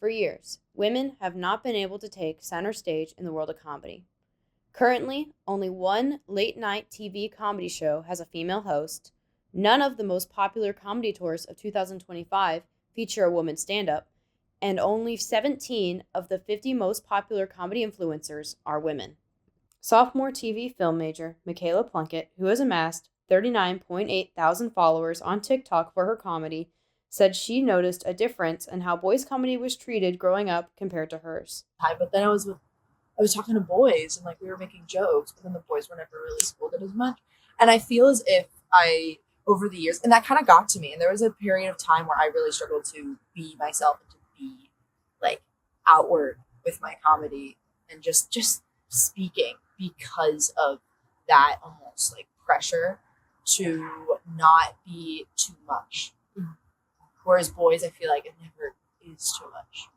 For years, women have not been able to take center stage in the world of comedy. Currently, only one late-night TV comedy show has a female host. None of the most popular comedy tours of 2025 feature a woman stand-up, and only 17 of the 50 most popular comedy influencers are women. Sophomore TV film major Michaela Plunkett, who has amassed 39.8 thousand followers on TikTok for her comedy, said she noticed a difference in how boys' comedy was treated growing up compared to hers. But then I was talking to boys and like we were making jokes, but then the boys were never really scolded as much. And I feel as if over the years, and that kind of got to me. And there was a period of time where I really struggled to be myself and to be like outward with my comedy and just speaking because of that almost like pressure to not be too much. Whereas boys, I feel like it never is too much.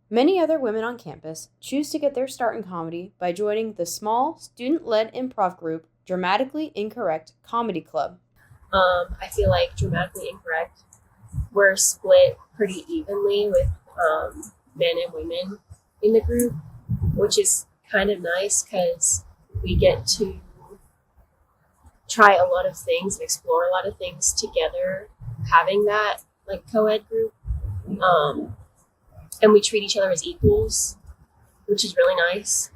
Many other women on campus choose to get their start in comedy by joining the small, student-led improv group Dramatically Incorrect Comedy Club. I feel like Dramatically Incorrect, we're split pretty evenly with men and women in the group, which is kind of nice because we get to try a lot of things and explore a lot of things together, having that like co-ed group. And we treat each other as equals, which is really nice.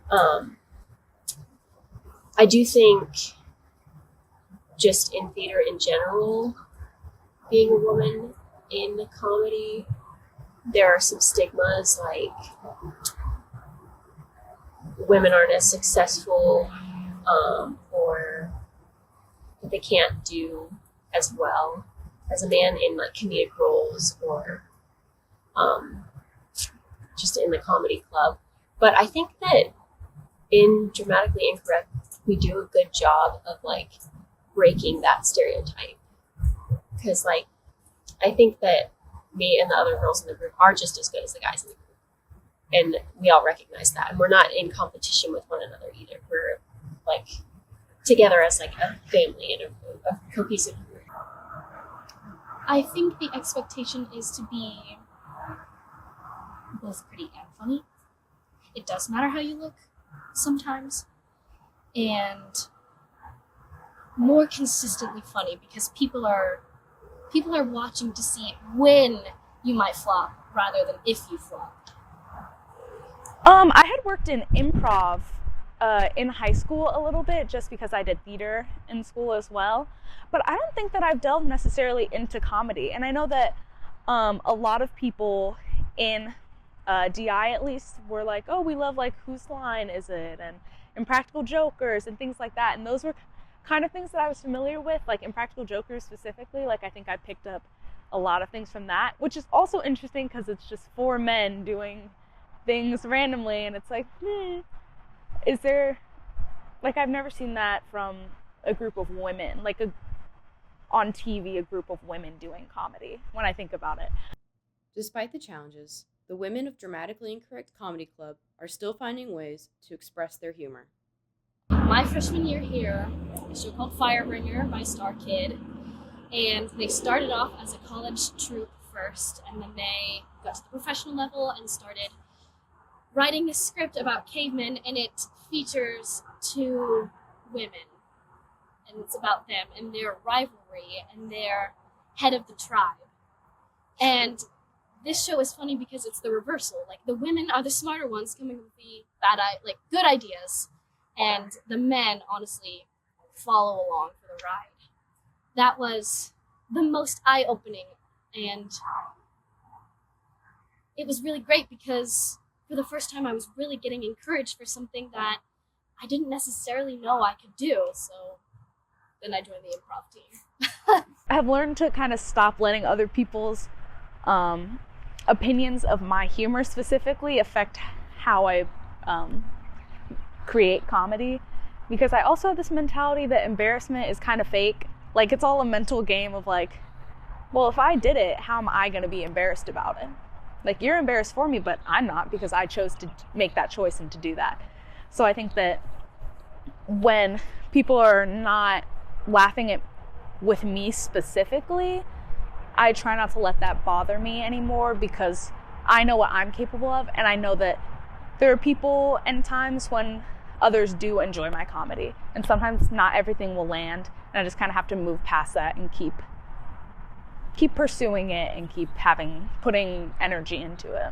I do think just in theater in general, being a woman in the comedy, there are some stigmas like women aren't as successful, or that they can't do as well as a man in like comedic roles or just in the comedy club. But I think that in Dramatically Incorrect, we do a good job of like breaking that stereotype. Because like, I think that me and the other girls in the group are just as good as the guys in the group. And we all recognize that. And we're not in competition with one another either. We're like together as like a family and a cohesive group. I think the expectation is to be both pretty and funny. It does matter how you look sometimes, and more consistently funny because people are watching to see when you might flop rather than if you flop. I had worked in improv in high school a little bit just because I did theater in school as well, but I don't think that I've delved necessarily into comedy. And I know that a lot of people in DI at least were like, oh, we love like Whose Line Is It and Impractical Jokers and things like that. And those were kind of things that I was familiar with, like Impractical Jokers specifically. Like I think I picked up a lot of things from that, which is also interesting because it's just four men doing things randomly, and it's like, is there, like, I've never seen that from a group of women, like on TV, a group of women doing comedy when I think about it. Despite the challenges, the women of Dramatically Incorrect Comedy Club are still finding ways to express their humor. My freshman year here, a show called Firebringer by Star Kid, and they started off as a college troupe first, and then they got to the professional level and started writing this script about cavemen, and it features two women, and it's about them and their rivalry and their head of the tribe. And this show is funny because it's the reversal. Like, the women are the smarter ones coming with the good ideas, and the men honestly follow along for the ride. That was the most eye-opening, and it was really great because for the first time I was really getting encouraged for something that I didn't necessarily know I could do. So then I joined the improv team. I have learned to kind of stop letting other people's opinions of my humor specifically affect how I create comedy, because I also have this mentality that embarrassment is kind of fake. Like, it's all a mental game of like, well, if I did it, how am I going to be embarrassed about it? Like, you're embarrassed for me, but I'm not, because I chose to make that choice and to do that. So I think that when people are not laughing at with me specifically, I try not to let that bother me anymore, because I know what I'm capable of, and I know that there are people and times when others do enjoy my comedy, and sometimes not everything will land, and I just kind of have to move past that and keep pursuing it and keep putting energy into it.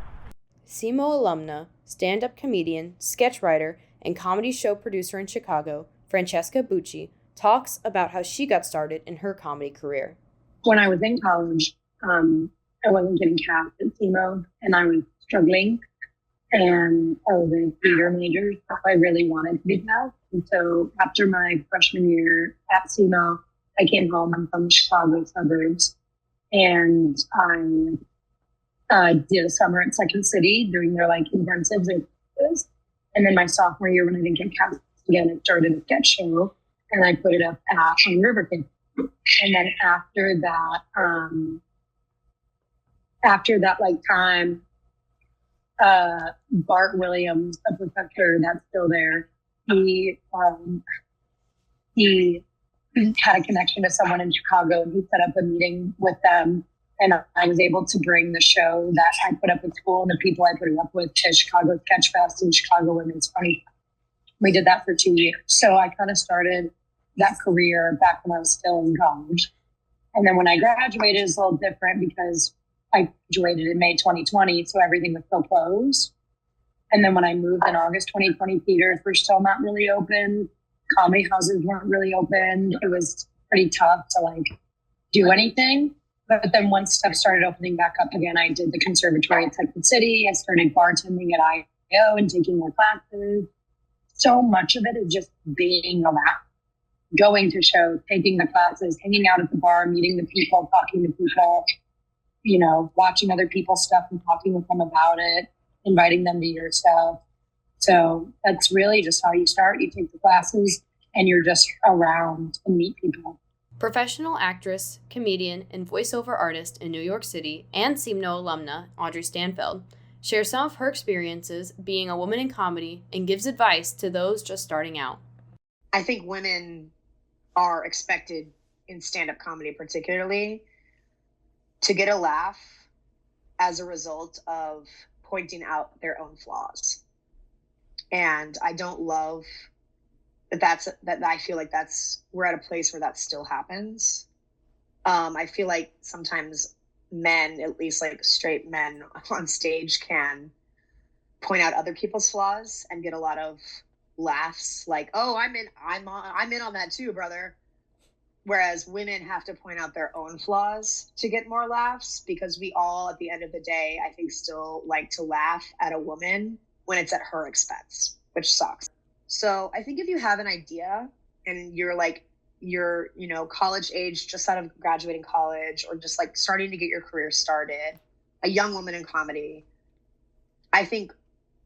SEMO alumna, stand-up comedian, sketch writer, and comedy show producer in Chicago, Francesca Bucci, talks about how she got started in her comedy career. When I was in college, I wasn't getting cast at SEMO, and I was struggling. And I was a theater major, so I really wanted to be cast. And so after my freshman year at SEMO, I came home. I'm from the Chicago suburbs, and I did a summer at Second City doing their like intensives and classes. And then my sophomore year, when I didn't get cast again, I started a sketch show, and I put it up at Niebrugge. And then after that like time, Bart Williams, a professor that's still there, he had a connection to someone in Chicago, and he set up a meeting with them, and I was able to bring the show that I put up at school and the people I put it up with to Chicago Sketch Fest and Chicago Women's Funny. We did that for 2 years. So I kind of started that career back when I was still in college. And then when I graduated, it was a little different because I graduated in May 2020, so everything was still closed. And then when I moved in August 2020, theaters were still not really open. Comedy houses weren't really open. It was pretty tough to like do anything. But then once stuff started opening back up again, I did the conservatory at Second City. I started bartending at IO and taking more classes. So much of it is just being around, going to shows, taking the classes, hanging out at the bar, meeting the people, talking to people, you know, watching other people's stuff and talking with them about it, inviting them to your stuff. So that's really just how you start. You take the classes and you're just around and meet people. Professional actress, comedian, and voiceover artist in New York City and SEMO alumna Audrey Stanfeld shares some of her experiences being a woman in comedy and gives advice to those just starting out. I think women are expected in stand-up comedy particularly to get a laugh as a result of pointing out their own flaws. And I don't love that I feel like we're at a place where that still happens. I feel like sometimes men, at least like straight men on stage, can point out other people's flaws and get a lot of laughs, like, oh, I'm in on that too, brother. Whereas women have to point out their own flaws to get more laughs, because we all, at the end of the day, I think still like to laugh at a woman when it's at her expense, which sucks. So I think if you have an idea and you're, you know, college age, just out of graduating college, or just like starting to get your career started, a young woman in comedy, I think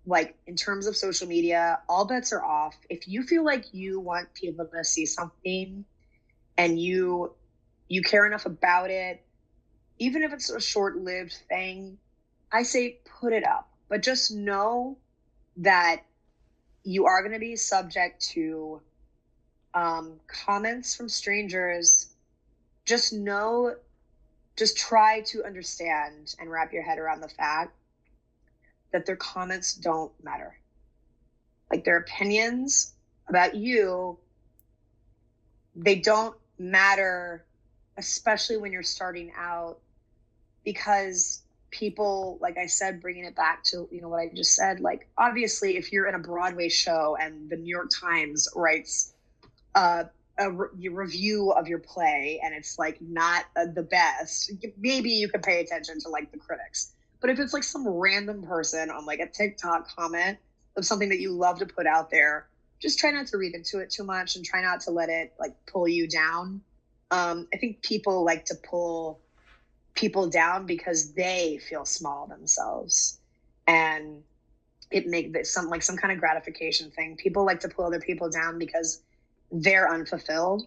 like in terms of social media, all bets are off. If you feel like you want people to see something and you care enough about it, even if it's a short-lived thing, I say put it up. But just know that you are going to be subject to comments from strangers. Just try to understand and wrap your head around the fact that their comments don't matter. Like, their opinions about you, they don't matter, especially when you're starting out, because people, like I said, bringing it back to, you know, what I just said, like, obviously if you're in a Broadway show and the New York Times writes a review of your play and it's like not the best, maybe you could pay attention to like the critics. But if it's like some random person on like a TikTok comment of something that you love to put out there, just try not to read into it too much and try not to let it like pull you down. I think people like to pull people down because they feel small themselves, and it makes this some kind of gratification thing. People like to pull other people down because they're unfulfilled.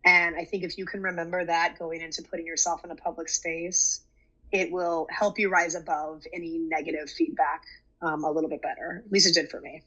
And I think if you can remember that going into putting yourself in a public space, it will help you rise above any negative feedback a little bit better. At least it did for me.